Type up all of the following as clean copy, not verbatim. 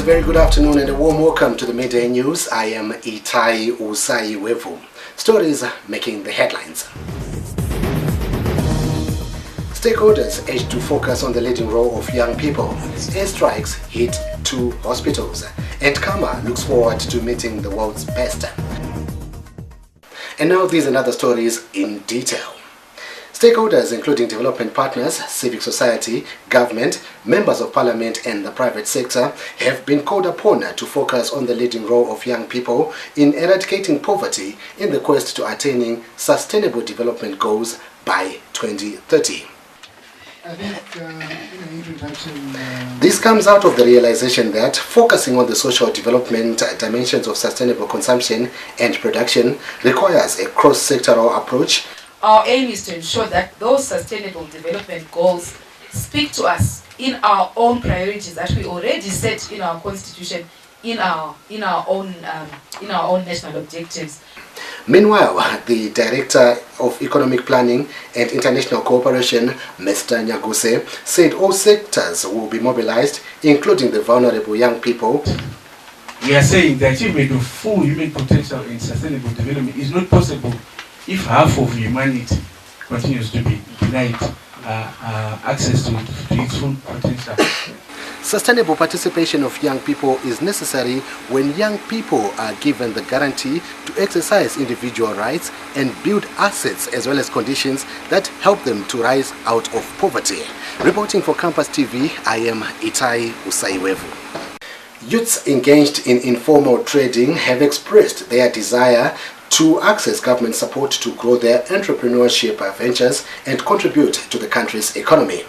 very good afternoon and a warm welcome to the Midday News. I am Itai Usaiwevu. Stories making the headlines. Stakeholders urge to focus on the leading role of young people. Airstrikes hit 2 hospitals. And Kama looks forward to meeting the world's best. And now these and other stories in detail. Stakeholders including development partners, civic society, government, members of parliament and the private sector have been called upon to focus on the leading role of young people in eradicating poverty in the quest to attaining sustainable development goals by 2030. I think in the introduction... This comes out of the realization that focusing on the social development dimensions of sustainable consumption and production requires a cross-sectoral approach. Our aim is to ensure that those sustainable development goals speak to us in our own priorities that we already set in our constitution, in our own national objectives. Meanwhile, the Director of Economic Planning and International Cooperation, Mr. Nyaguse, said all sectors will be mobilized, including the vulnerable young people. We are saying the achievement of full human potential in sustainable development is not possible if half of humanity continues to be denied access to its full potential. Sustainable participation of young people is necessary when young people are given the guarantee to exercise individual rights and build assets as well as conditions that help them to rise out of poverty. Reporting for Campus TV, I am Itai Usaiwevu. Youths engaged in informal trading have expressed their desire to access government support to grow their entrepreneurship ventures and contribute to the country's economy.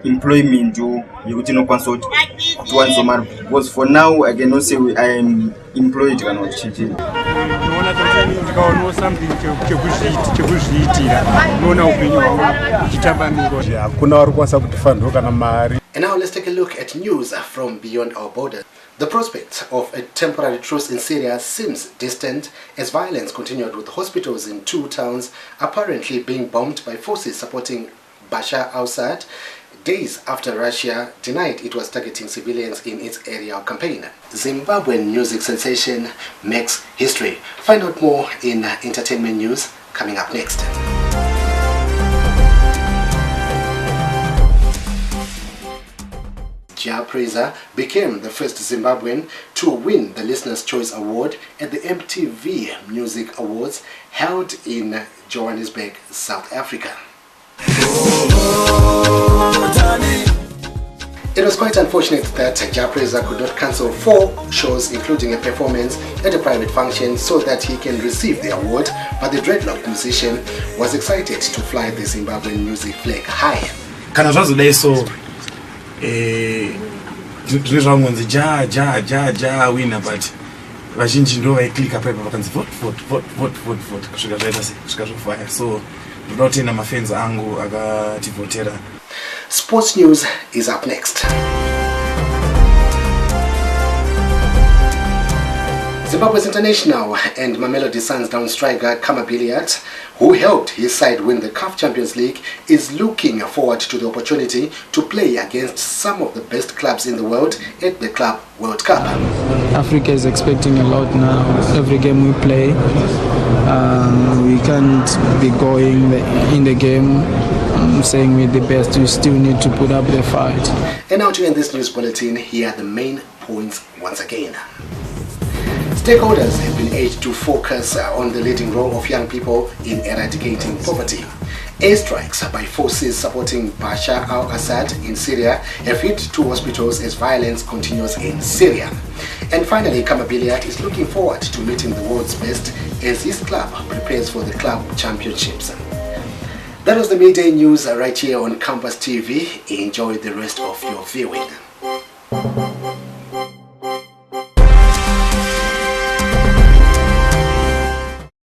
Employment because for now I cannot say I am employed or not. And now let's take a look at news from beyond our borders. The prospect of a temporary truce in Syria seems distant as violence continued, with hospitals in 2 towns apparently being bombed by forces supporting Bashar al-Assad, days after Russia denied it was targeting civilians in its aerial campaign. Zimbabwean music sensation makes history. Find out more in entertainment news coming up next. Jah Praiser became the first Zimbabwean to win the Listener's Choice Award at the MTV Music Awards held in Johannesburg, South Africa. It was quite unfortunate that Jah Praiser could not cancel 4 shows, including a performance at a private function, so that he can receive the award, but the dreadlock musician was excited to fly the Zimbabwean music flag high. Ja winner, but vazhinji ndo vaiklika paipa vakanzi vote kusvika zvaita so ndinotenda mafans angu akativhotera. Sports news is up next. Zimbabwe's international and Mamelodi Sundowns striker Kama Billiat, who helped his side win the CAF Champions League, is looking forward to the opportunity to play against some of the best clubs in the world at the Club World Cup. Africa is expecting a lot now. Every game we play, we can't be going in the game saying we're the best. We still need to put up the fight. And now to end this news bulletin, here are the main points once again. Stakeholders have been urged to focus on the leading role of young people in eradicating poverty. Airstrikes by forces supporting Bashar al-Assad in Syria have hit 2 hospitals as violence continues in Syria. And finally, Kama Billiat is looking forward to meeting the world's best as his club prepares for the club championships. That was the Midday News right here on Campus TV. Enjoy the rest of your viewing.